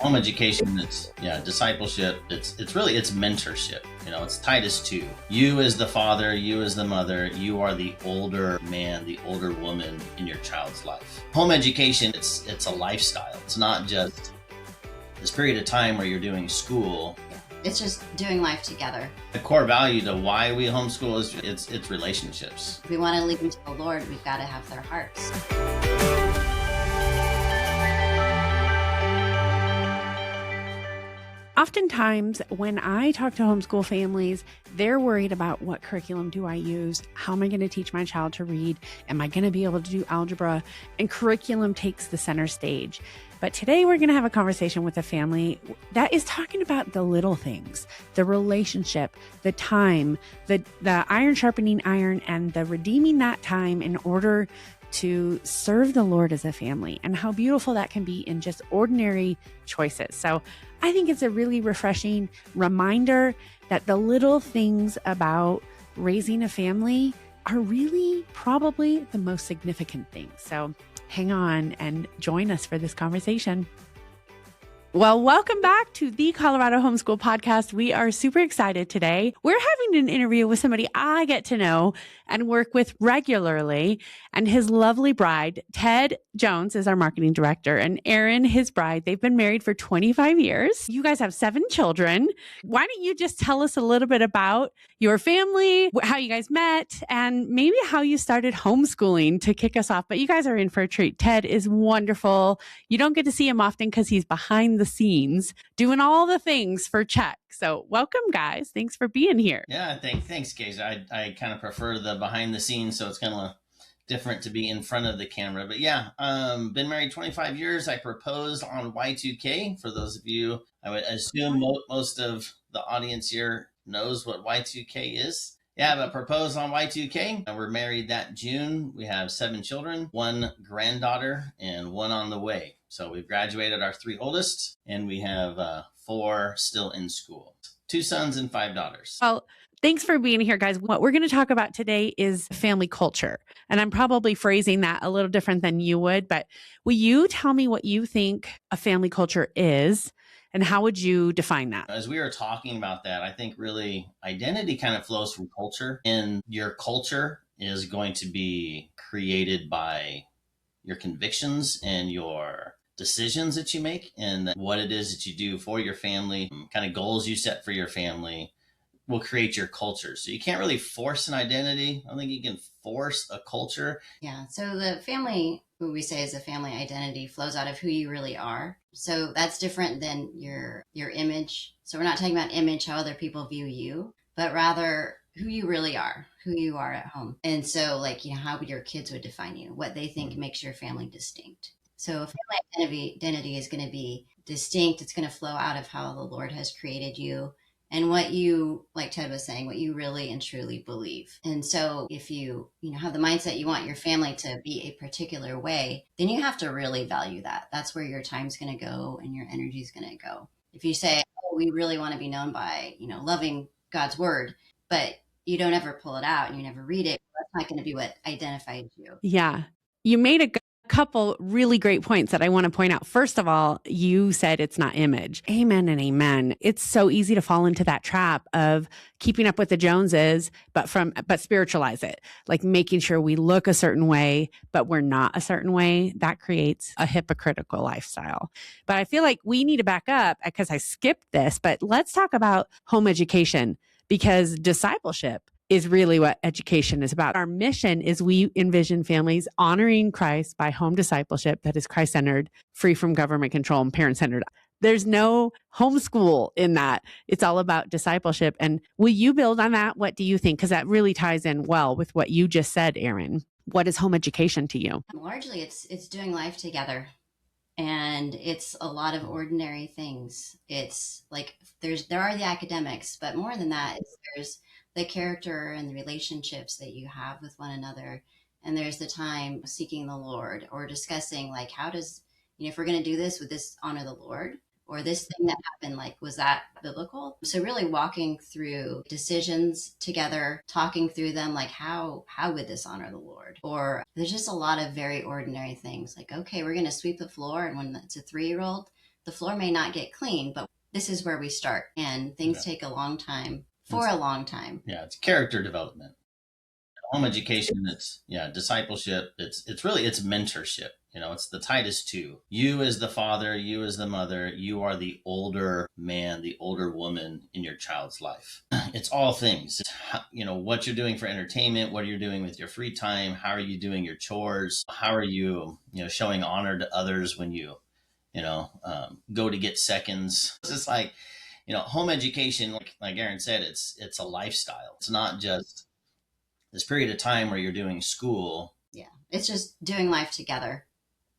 Home education, it's discipleship. It's really mentorship. It's Titus 2. You as the father, you as the mother, you are the older man, the older woman in your child's life. Home education, it's a lifestyle. It's not just this period of time where you're doing school. It's just doing life together. The core value to why we homeschool is it's relationships. If we want to lead them to the Lord, we've got to have their hearts. Oftentimes, when I talk to homeschool families, they're worried about what curriculum do I use? How am I going to teach my child to read? Am I going to be able to do algebra? And curriculum takes the center stage. But today we're going to have a conversation with a family that is talking about the little things, the relationship, the time, the iron sharpening iron, and the redeeming that time in order to serve the Lord as a family, and how beautiful that can be in just ordinary choices. So I think it's a really refreshing reminder that the little things about raising a family are really probably the most significant things. So hang on and join us for this conversation. Well, welcome back to the Colorado Homeschool Podcast. We are super excited today. We're having an interview with somebody I get to know and work with regularly, and his lovely bride, Ted Jones, is our marketing director, and Erin, his bride. They've been married for 25 years. You guys have 7 children. Why don't you just tell us a little bit about your family, how you guys met, and maybe how you started homeschooling to kick us off. But you guys are in for a treat. Ted is wonderful. You don't get to see him often because he's behind the scenes doing all the things for Czech. So welcome, guys. Thanks for being here. Yeah, thanks, Kashia. I kind of prefer the behind the scenes, so it's kind of different to be in front of the camera. But yeah, been married 25 years. I proposed on Y2K. For those of you, I would assume most of the audience here knows what Y2K is. Yeah, but proposed on Y2K. And we're married that June. We have 7 children, 1 granddaughter, and 1 on the way. So we've graduated our 3 oldest, and we have 4 still in school. 2 sons and 5 daughters. Well, thanks for being here, guys. What we're going to talk about today is family culture. And I'm probably phrasing that a little different than you would, but will you tell me what you think a family culture is? And how would you define that? As we were talking about that, I think really identity kind of flows from culture, and your culture is going to be created by your convictions and your decisions that you make, and what it is that you do for your family, kind of goals you set for your family will create your culture. So you can't really force an identity. I don't think you can force a culture. Yeah. So the family, who we say is a family identity, flows out of who you really are. So that's different than your image. So we're not talking about image, how other people view you, but rather who you really are, who you are at home. And so how your kids would define you, what they think makes your family distinct. So family identity is going to be distinct. It's going to flow out of how the Lord has created you and what you, like Ted was saying, what you really and truly believe. And so if you have the mindset you want your family to be a particular way, then you have to really value that. That's where your time's going to go and your energy is going to go. If you say, oh, we really want to be known by, loving God's word, but you don't ever pull it out and you never read it, that's not going to be what identifies you. Yeah. You made a couple really great points that I want to point out. First of all, you said it's not image. Amen and amen. It's so easy to fall into that trap of keeping up with the Joneses, but spiritualize it, like making sure we look a certain way, but we're not a certain way. That creates a hypocritical lifestyle. But I feel like we need to back up because I skipped this, but let's talk about home education, because discipleship is really what education is about. Our mission is we envision families honoring Christ by home discipleship that is Christ-centered, free from government control, and parent-centered. There's no homeschool in that. It's all about discipleship. And will you build on that? What do you think? Because that really ties in well with what you just said, Erin. What is home education to you? Largely, it's doing life together. And it's a lot of ordinary things. It's like there are the academics, but more than that, there's the character and the relationships that you have with one another. And there's the time seeking the Lord or discussing how does, if we're going to do this, would this honor the Lord? Or this thing that happened, was that biblical? So really walking through decisions together, talking through them, how would this honor the Lord? Or there's just a lot of very ordinary things okay, we're going to sweep the floor. And when it's a 3-year-old, The floor may not get clean, but this is where we start. And things take a long time, for a long time. Yeah, it's character development. Home education, it's discipleship. It's mentorship. It's the Titus 2. You as the father, you as the mother, you are the older man, the older woman in your child's life. It's all things. It's what you're doing for entertainment, what you're doing with your free time, how are you doing your chores, how are you, showing honor to others when you, go to get seconds. It's just like, home education, like Erin said, it's a lifestyle. It's not just this period of time where you're doing school. Yeah, it's just doing life together.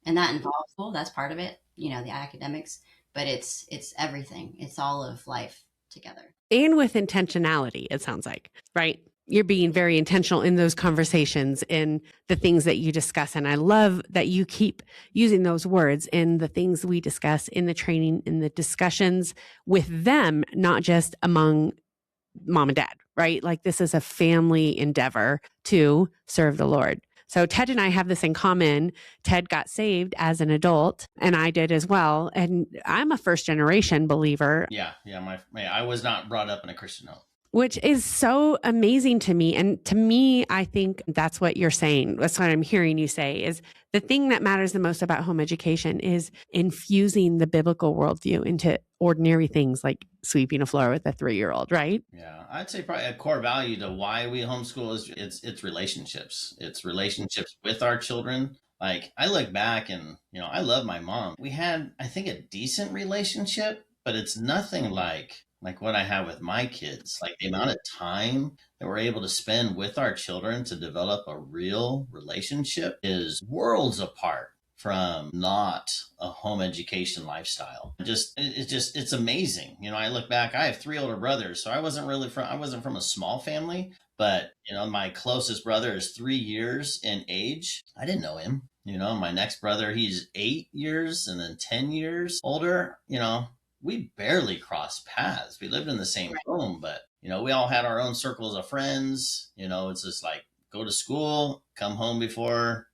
And that involves school. That's part of it, the academics, but it's everything. It's all of life together. And with intentionality, it sounds like, right? You're being very intentional in those conversations in the things that you discuss. And I love that you keep using those words in the things we discuss in the training, in the discussions with them, not just among mom and dad, right? Like this is a family endeavor to serve the Lord. So Ted and I have this in common. Ted got saved as an adult and I did as well. And I'm a first generation believer. Yeah. I was not brought up in a Christian home. Which is so amazing to me. And to me, I think that's what you're saying. That's what I'm hearing you say is the thing that matters the most about home education is infusing the biblical worldview into ordinary things like sweeping a floor with a 3-year-old, right? Yeah, I'd say probably a core value to why we homeschool is it's relationships. It's relationships with our children. Like I look back and, I love my mom. We had, I think, a decent relationship, but it's nothing like what I have with my kids. Like the amount of time that we're able to spend with our children to develop a real relationship is worlds apart from not a home education lifestyle. It's amazing. I look back, I have 3 older brothers, so I wasn't from a small family, but my closest brother is 3 years in age. I didn't know him. My next brother, he's 8 years and then 10 years older. We barely crossed paths. We lived in the same home, but, we all had our own circles of friends. It's just like go to school, come home before,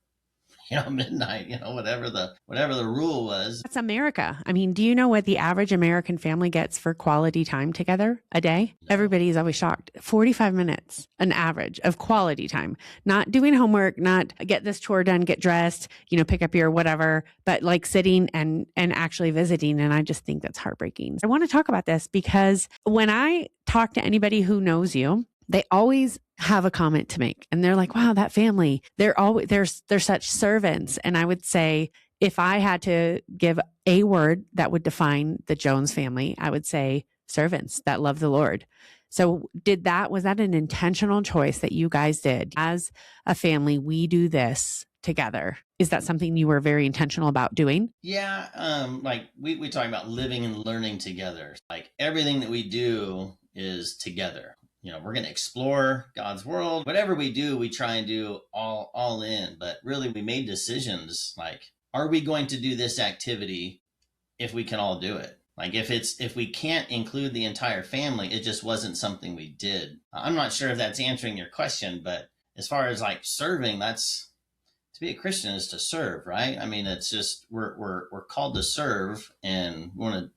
midnight, whatever the rule was. That's America. I mean, do you know what the average American family gets for quality time together a day? No. Everybody's always shocked. 45 minutes, an average of quality time, not doing homework, not get this chore done, get dressed, pick up your whatever, but like sitting and actually visiting. And I just think that's heartbreaking. I want to talk about this because when I talk to anybody who knows you, they always have a comment to make. And they're like, wow, that family, they're such servants. And I would say, if I had to give a word that would define the Jones family, I would say servants that love the Lord. So was that an intentional choice that you guys did? As a family, we do this together. Is that something you were very intentional about doing? Yeah. Like we talk about living and learning together. Like everything that we do is together. We're going to explore God's world. Whatever we do, we try and do all in. But really, we made decisions like, are we going to do this activity if we can all do it? Like if we can't include the entire family, it just wasn't something we did. I'm not sure if that's answering your question, but as far as like serving, that's to be a Christian is to serve, right? I mean, it's just we're called to serve, and we want to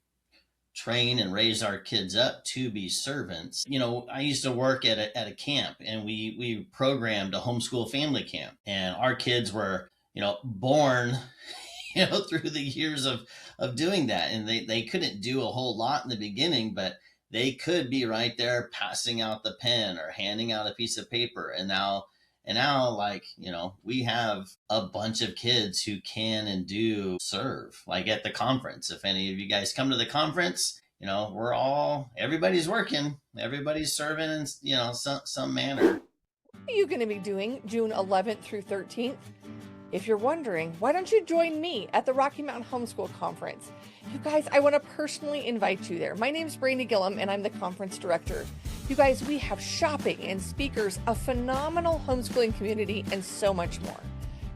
train and raise our kids up to be servants. I used to work at a camp, and we programmed a homeschool family camp, and our kids were, born, through the years of doing that. And they couldn't do a whole lot in the beginning, but they could be right there passing out the pen or handing out a piece of paper. And now like, we have a bunch of kids who can and do serve, like at the conference. If any of you guys come to the conference, everybody's working, everybody's serving in, some manner. What are you going to be doing June 11th through 13th? If you're wondering, why don't you join me at the Rocky Mountain Homeschool Conference? You guys, I want to personally invite you there. My name's Brandy Gillum, and I'm the conference director. You guys, we have shopping and speakers, a phenomenal homeschooling community, and so much more.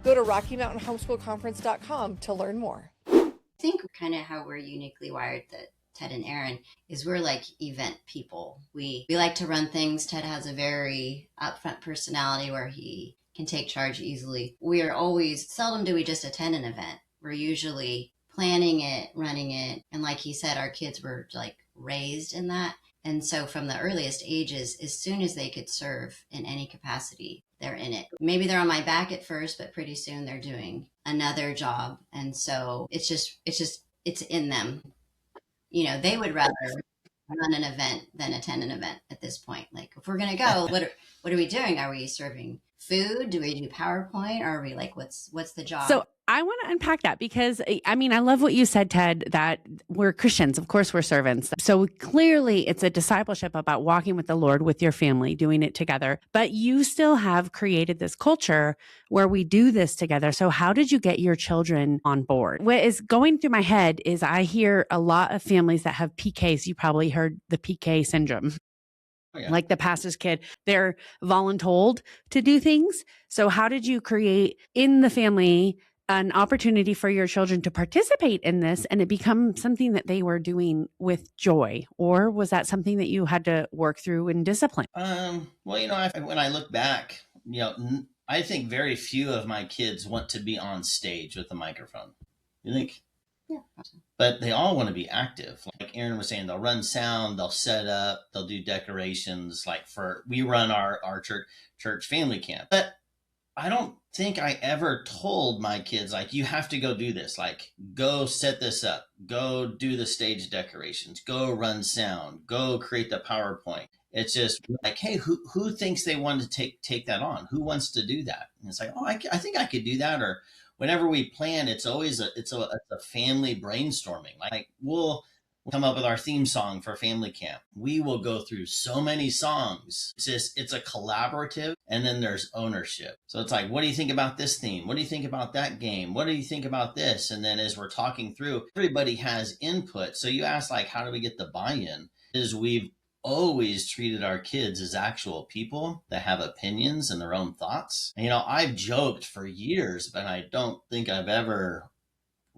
Go to RockyMountainHomeschoolConference.com to learn more. I think kind of how we're uniquely wired, that Ted and Erin, is we're like event people. We like to run things. Ted has a very upfront personality where he can take charge easily. We are seldom do we just attend an event. We're usually planning it, running it. And like he said, our kids were like raised in that. And so from the earliest ages, as soon as they could serve in any capacity, they're in it. Maybe they're on my back at first, but pretty soon they're doing another job. And so it's in them. You know, they would rather run an event than attend an event at this point. Like, if we're going to go, what are we doing? Are we serving food? Do we do PowerPoint? Or are we like, what's the job? So I want to unpack that because I mean, I love what you said, Ted, that we're Christians. Of course, we're servants. So clearly it's a discipleship about walking with the Lord, with your family, doing it together. But you still have created this culture where we do this together. So how did you get your children on board? What is going through my head is I hear a lot of families that have PKs. You probably heard the PK syndrome. Oh, yeah. Like the pastor's kid, they're voluntold to do things. So how did you create in the family an opportunity for your children to participate in this and it become something that they were doing with joy? Or was that something that you had to work through in discipline? Well, you know, when I look back, you know, I think very few of my kids want to be on stage with a microphone. You think? Yeah. But they all want to be active. Like Erin was saying, they'll run sound, they'll set up, they'll do decorations. Like we run our church family camp. But I don't think I ever told my kids, like, you have to go do this. Like, go set this up. Go do the stage decorations. Go run sound. Go create the PowerPoint. It's just like, hey, who thinks they want to take that on? Who wants to do that? And it's like, oh, I think I could do that. Or whenever we plan, it's always a family brainstorming. Like we'll come up with our theme song for family camp. We will go through so many songs. It's a collaborative, and then there's ownership. So it's like, what do you think about this theme? What do you think about that game? What do you think about this? And then as we're talking through, everybody has input. So you ask, like, how do we get the buy-in? Is we've always treated our kids as actual people that have opinions and their own thoughts. And, you know, I've joked for years, but I don't think I've ever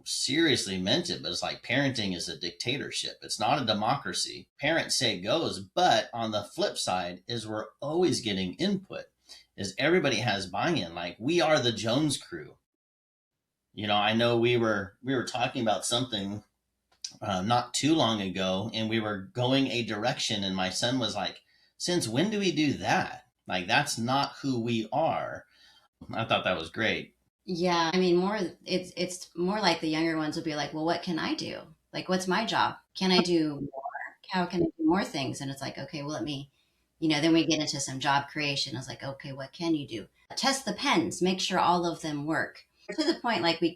seriously meant it, but it's like parenting is a dictatorship. It's not a democracy. Parents say goes, but on the flip side is we're always getting input, is everybody has buy-in. Like, we are the Jones crew. You know, I know we were talking about something not too long ago, and we were going a direction, and my son was like, since when do we do that? Like, that's not who we are. I thought that was great. Yeah, I mean, it's more like the younger ones will be like, well, what can I do? Like, what's my job? Can I do more? How can I do more things? And it's like, okay, well, let me, then we get into some job creation. I was like, okay, what can you do? Test the pens, make sure all of them work. To the point, like, we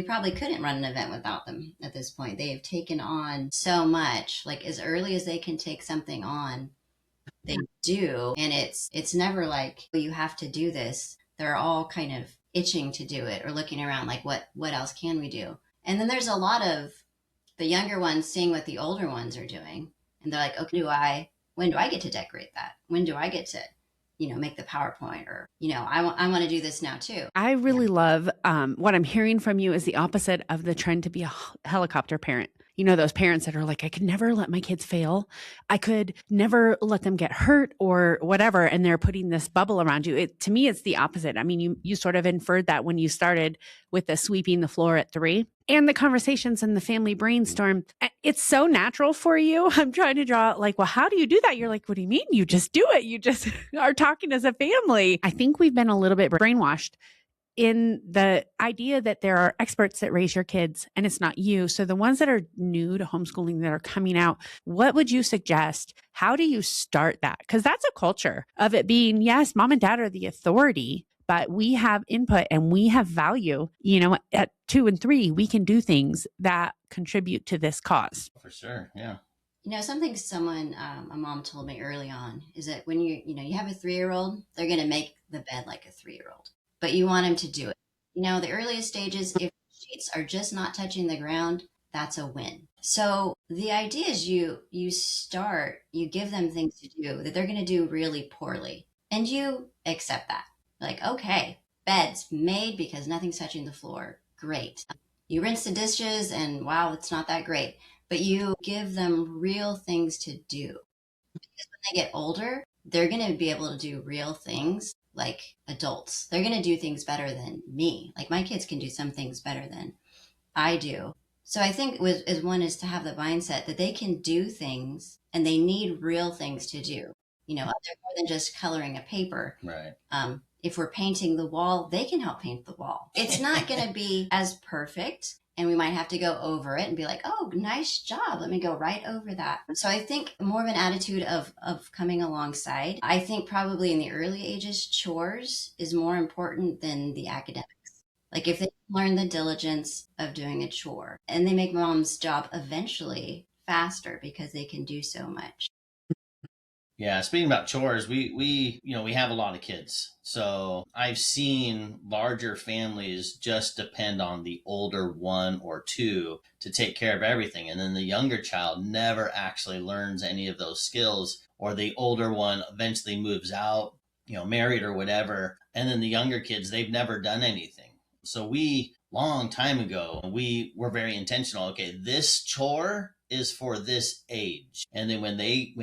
probably couldn't run an event without them at this point. They have taken on so much, like, as early as they can take something on, they do. And it's never like, well, you have to do this. They're all kind of itching to do it or looking around like, what else can we do? And then there's a lot of the younger ones seeing what the older ones are doing. And they're like, okay, when do I get to decorate that? When do I get to, make the PowerPoint? Or, I want to do this now too. I really love what I'm hearing from you is the opposite of the trend to be a helicopter parent. Those parents that are like, I could never let my kids fail. I could never let them get hurt or whatever. And they're putting this bubble around you. To me, it's the opposite. I mean, you sort of inferred that when you started with the sweeping the floor at 3 and the conversations and the family brainstorm. It's so natural for you. I'm trying to draw like, well, how do you do that? You're like, what do you mean? You just do it. You just are talking as a family. I think we've been a little bit brainwashed in the idea that there are experts that raise your kids and it's not you. So the ones that are new to homeschooling that are coming out, what would you suggest? How do you start that? Because that's a culture of it being, yes, mom and dad are the authority, but we have input and we have value. At 2 and 3, we can do things that contribute to this cause. For sure. Yeah. Something a mom told me early on is that when you have a 3-year-old, they're going to make the bed like a 3-year-old. But you want him to do it. The earliest stages, if sheets are just not touching the ground, that's a win. So the idea is you give them things to do that they're going to do really poorly. And you accept that. Like, okay, bed's made because nothing's touching the floor. Great. You rinse the dishes and wow, it's not that great. But you give them real things to do. Because when they get older, they're going to be able to do real things like adults. They're going to do things better than me. Like, my kids can do some things better than I do. So I think one is to have the mindset that they can do things and they need real things to do, other more than just coloring a paper. Right. If we're painting the wall, they can help paint the wall. It's not going to be as perfect, and we might have to go over it and be like, oh, nice job. Let me go right over that. So I think more of an attitude of coming alongside. I think probably in the early ages, chores is more important than the academics. Like if they learn the diligence of doing a chore, and they make mom's job eventually faster because they can do so much. Yeah, speaking about chores, we have a lot of kids. So I've seen larger families just depend on the older one or two to take care of everything. And then the younger child never actually learns any of those skills, or the older one eventually moves out, married or whatever. And then the younger kids, they've never done anything. So long time ago, we were very intentional. Okay, this chore is for this age. And then when they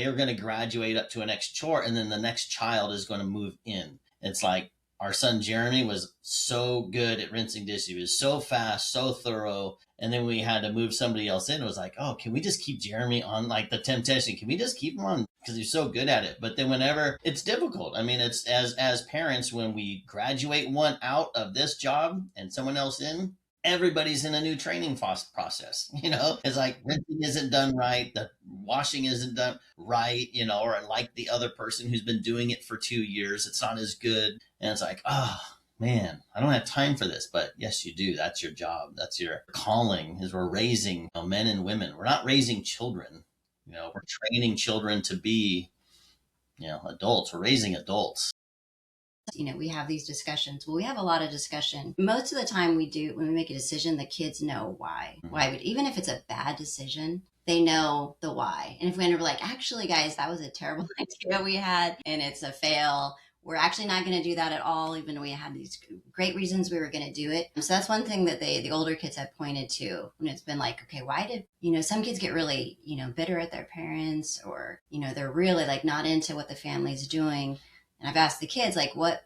are going to graduate up to a next chore, and then the next child is going to move in. It's like our son Jeremy was so good at rinsing dishes. He was so fast, so thorough. And then we had to move somebody else in. It was like, oh, can we just keep Jeremy on, like the temptation? Can we just keep him on? Because he's so good at it. But then whenever it's difficult, I mean, it's as parents, when we graduate one out of this job and someone else in, everybody's in a new training process. It's like rinsing isn't done right, the washing isn't done right, or like the other person who's been doing it for 2 years, it's not as good. And it's like, oh man, I don't have time for this. But yes, you do. That's your job. That's your calling, is we're raising men and women. We're not raising children. We're training children to be, adults. We're raising adults. We have these discussions. Well, we have a lot of discussion. Most of the time when we make a decision, the kids know why. Mm-hmm. Why even if it's a bad decision, they know the why. And if we're like, actually, guys, that was a terrible idea we had, and it's a fail, we're actually not going to do that at all, even though we had these great reasons we were going to do it. So that's one thing that the older kids have pointed to. And it's been like, okay, why did, some kids get really, bitter at their parents, or, they're really like not into what the family's doing. And I've asked the kids, like, why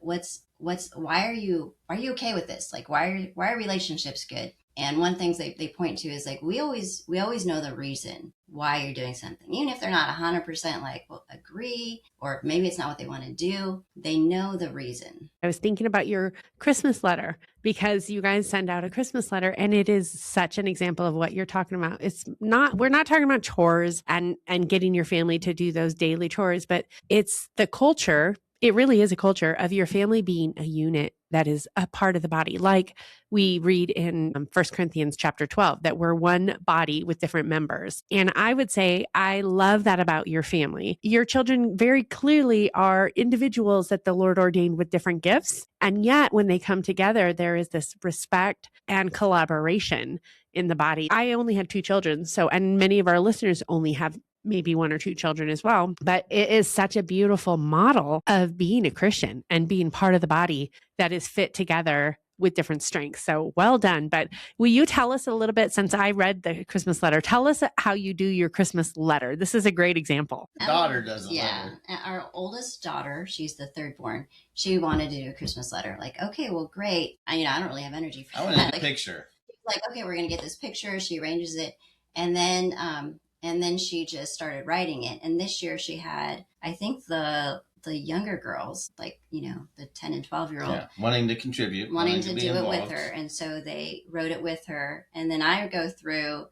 are you okay with this? Like, why are relationships good? And one thing they point to is like, we always know the reason why you're doing something, even if they're not 100% like, well, agree, or maybe it's not what they want to do. They know the reason. I was thinking about your Christmas letter, because you guys send out a Christmas letter, and it is such an example of what you're talking about. We're not talking about chores and getting your family to do those daily chores, but it's the culture. It really is a culture of your family being a unit that is a part of the body. Like we read in 1 Corinthians chapter 12, that we're one body with different members. And I would say, I love that about your family. Your children very clearly are individuals that the Lord ordained with different gifts. And yet when they come together, there is this respect and collaboration in the body. I only had 2 children. And many of our listeners only have maybe 1 or 2 children as well. But it is such a beautiful model of being a Christian and being part of the body that is fit together with different strengths. So well done. But will you tell us a little bit, since I read the Christmas letter, tell us how you do your Christmas letter. This is a great example. Daughter does a letter. Our oldest daughter, she's the third born. She wanted to do a Christmas letter. Like, okay, well, great. I don't really have energy for that. I want a picture. Like, okay, we're going to get this picture. She arranges it. And then she just started writing it. And this year she had, I think the younger girls, like, the 10 and 12-year-old. Wanting to contribute. Wanting to do it with her. And so they wrote it with her. And then I go through,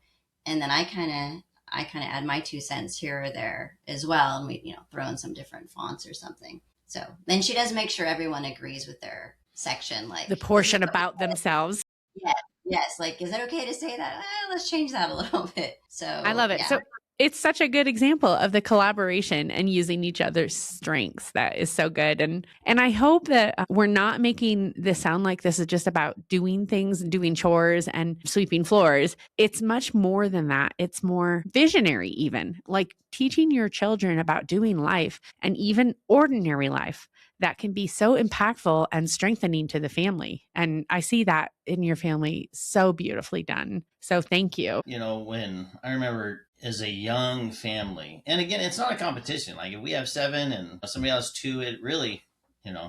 and then I kind of add my 2 cents here or there as well. And we, throw in some different fonts or something. So then she does make sure everyone agrees with their section. Like the portion about themselves. Yeah. Yes. Like, is it okay to say that? Let's change that a little bit. So I love it. Yeah. So it's such a good example of the collaboration and using each other's strengths. That is so good. And I hope that we're not making this sound like this is just about doing things and doing chores and sweeping floors. It's much more than that. It's more visionary, even like teaching your children about doing life, and even ordinary life, that can be so impactful and strengthening to the family. And I see that in your family so beautifully done. So thank you. When I remember as a young family, and again, it's not a competition. Like if we have 7 and somebody else 2, it really,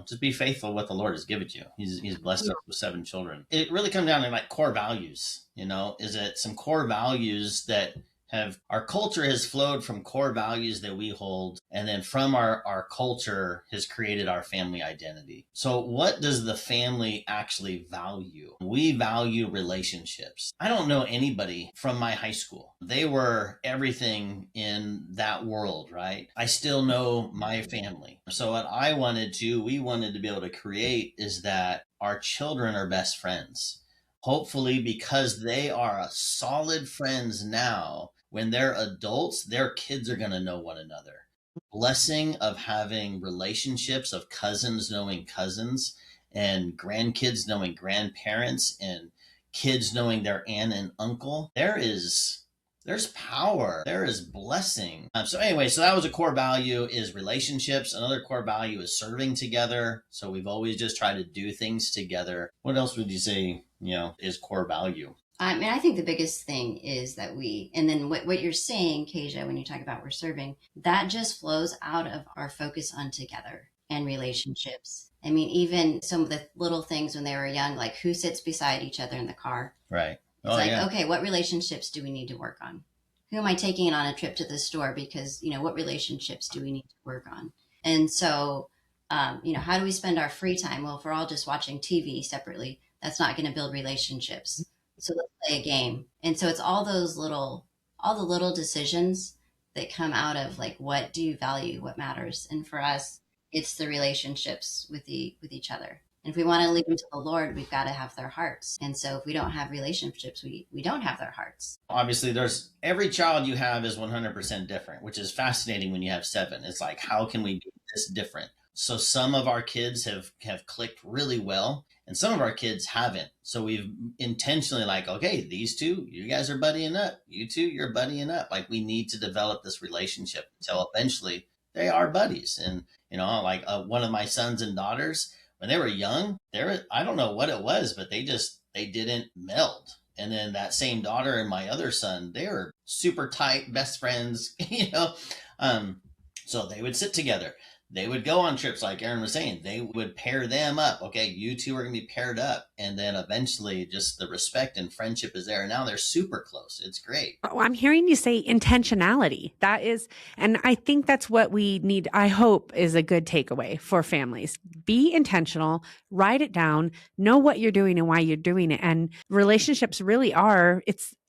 just be faithful what the Lord has given you. He's blessed us with 7 children. It really comes down to like core values. Is it some core values that our culture has flowed from core values that we hold, and then from our culture has created our family identity. So what does the family actually value? We value relationships. I don't know anybody from my high school. They were everything in that world, right? I still know my family. So what we wanted to be able to create is that our children are best friends. Hopefully, because they are solid friends now, when they're adults, their kids are going to know one another. Blessing of having relationships of cousins knowing cousins, and grandkids knowing grandparents, and kids knowing their aunt and uncle. There's power. There is blessing. So that was a core value, is relationships. Another core value is serving together. So we've always just tried to do things together. What else would you say, is core value? I think the biggest thing is that and then what you're saying, Kashia, when you talk about we're serving, that just flows out of our focus on together and relationships. Even some of the little things when they were young, like who sits beside each other in the car. Right. Okay, what relationships do we need to work on? Who am I taking on a trip to the store? Because, what relationships do we need to work on? And so, how do we spend our free time? Well, if we're all just watching TV separately, that's not going to build relationships. So let's play a game. And so it's all the little decisions that come out of like, what do you value? What matters? And for us, it's the relationships with each other. And if we want to lead them to the Lord, we've got to have their hearts. And so if we don't have relationships, we don't have their hearts. Obviously, every child you have is 100% different, which is fascinating when you have 7. It's like, how can we be this different? So some of our kids have clicked really well, and some of our kids haven't. So we've intentionally okay, these 2, you guys are buddying up. You 2, you're buddying up. Like, we need to develop this relationship until eventually they are buddies. And, one of my sons and daughters, when they were young, I don't know what it was, but they didn't meld. And then that same daughter and my other son, they were super tight best friends, so they would sit together. They would go on trips, like Erin was saying. They would pair them up. Okay, you 2 are going to be paired up. And then eventually just the respect and friendship is there. And now they're super close. It's great. I'm hearing you say intentionality. And I think that's what we need, I hope, is a good takeaway for families. Be intentional, write it down, know what you're doing and why you're doing it. And relationships really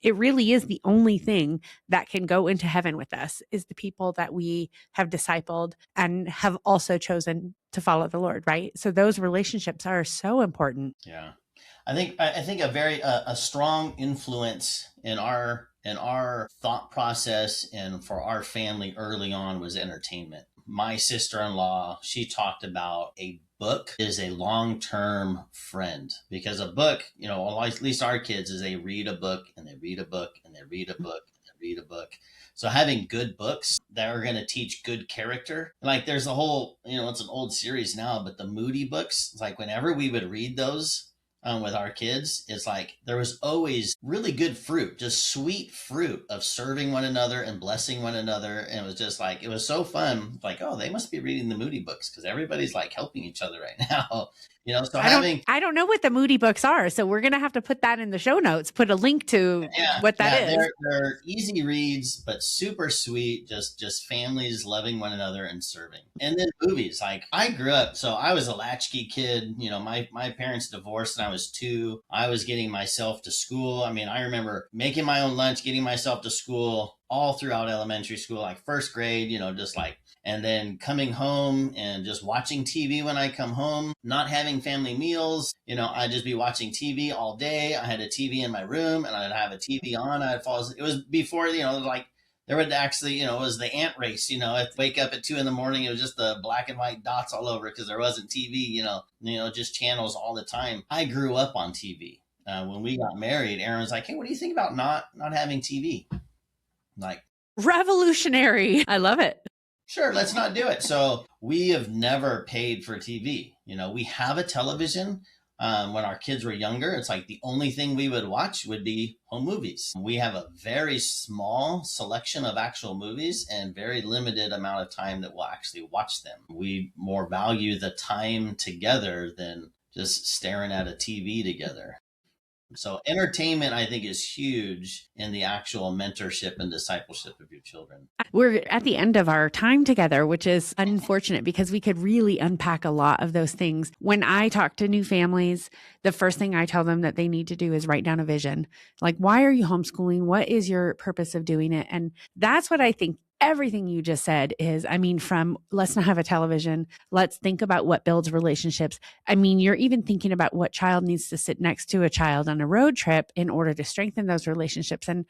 it really is the only thing that can go into heaven with us, is the people that we have discipled and have also chosen to follow the Lord, right? So those relationships are so important. Yeah. I think a strong influence in our thought process and for our family early on was entertainment. My sister-in-law, she talked about a book is a long-term friend, because a book, at least our kids, is they read a book and they read a book and they read a book and they read a book. So having good books that are going to teach good character, like there's a whole, it's an old series now, but the Moody books, it's like whenever we would read those with our kids, it's like there was always really good fruit, just sweet fruit of serving one another and blessing one another. And it was just like, it was so fun. Like, oh, they must be reading the Moody books because everybody's like helping each other right now. So I don't know what the Moody books are. So we're going to have to put that in the show notes, put a link to what that is. They're easy reads, but super sweet. Just families loving one another and serving. And then movies. Like, I grew up, so I was a latchkey kid. My parents divorced when I was 2. I was getting myself to school. I remember making my own lunch, getting myself to school all throughout elementary school, like first grade, and then coming home and just watching TV when I come home, not having family meals. I'd just be watching TV all day. I had a TV in my room and I'd have a TV on. I'd fall asleep. It was before, there would actually, it was the ant race, I'd wake up at 2 a.m. It was just the black and white dots all over because there wasn't TV, just channels all the time. I grew up on TV. When we got married, Erin was like, hey, what do you think about not having TV? Like, revolutionary. I love it. Sure, let's not do it. So we have never paid for TV. We have a television. When our kids were younger, it's like the only thing we would watch would be home movies. We have a very small selection of actual movies and very limited amount of time that we'll actually watch them. We more value the time together than just staring at a TV together. So entertainment, I think, is huge in the actual mentorship and discipleship of your children. We're at the end of our time together, which is unfortunate because we could really unpack a lot of those things. When I talk to new families, the first thing I tell them that they need to do is write down a vision. Like, why are you homeschooling? What is your purpose of doing it? And that's what I think everything you just said is, from let's not have a television, let's think about what builds relationships. You're even thinking about what child needs to sit next to a child on a road trip in order to strengthen those relationships. And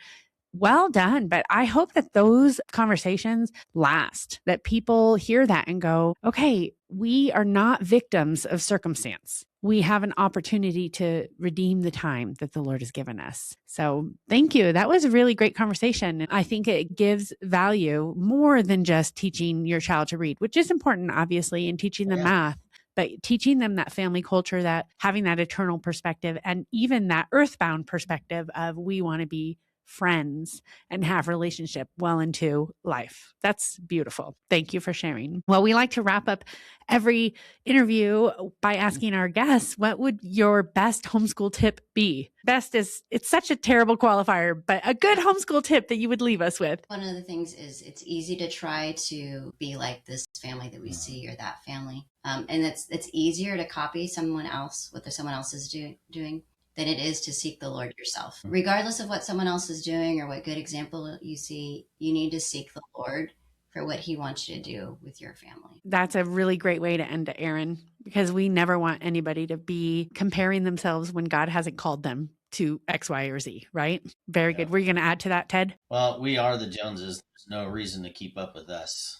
well done. But I hope that those conversations last, that people hear that and go, okay, we are not victims of circumstance. We have an opportunity to redeem the time that the Lord has given us. So thank you. That was a really great conversation. I think it gives value more than just teaching your child to read, which is important, obviously, and teaching them math, but teaching them that family culture, that having that eternal perspective, and even that earthbound perspective of we want to be friends and have relationship well into life. That's beautiful. Thank you for sharing. Well, we like to wrap up every interview by asking our guests, what would your best homeschool tip be? Best is, it's such a terrible qualifier, but a good homeschool tip that you would leave us with. One of the things is it's easy to try to be like this family that we see or that family. And it's easier to copy someone else, what someone else is doing than it is to seek the Lord yourself. Regardless of what someone else is doing or what good example you see, you need to seek the Lord for what he wants you to do with your family. That's a really great way to end it, Erin, because we never want anybody to be comparing themselves when God hasn't called them to X, Y, or Z, right? Very good. Were you going to add to that, Ted? Well, we are the Joneses. There's no reason to keep up with us.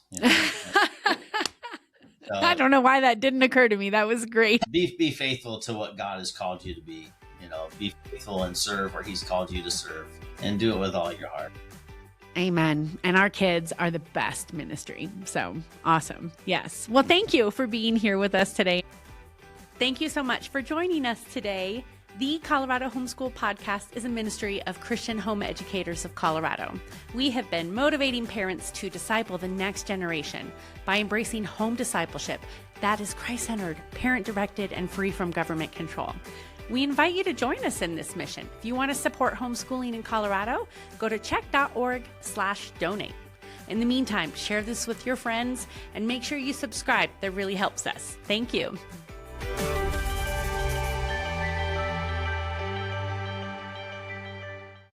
I don't know why that didn't occur to me. That was great. Be faithful to what God has called you to be. Be faithful and serve where he's called you to serve, and do it with all your heart. Amen. And our kids are the best ministry. So awesome. Yes. Well, thank you for being here with us today. Thank you so much for joining us today. The Colorado Homeschool Podcast is a ministry of Christian home educators of Colorado. We have been motivating parents to disciple the next generation by embracing home discipleship that is Christ-centered, parent-directed, and free from government control. We invite you to join us in this mission. If you want to support homeschooling in Colorado, go to check.org/donate. In the meantime, share this with your friends and make sure you subscribe. That really helps us. Thank you.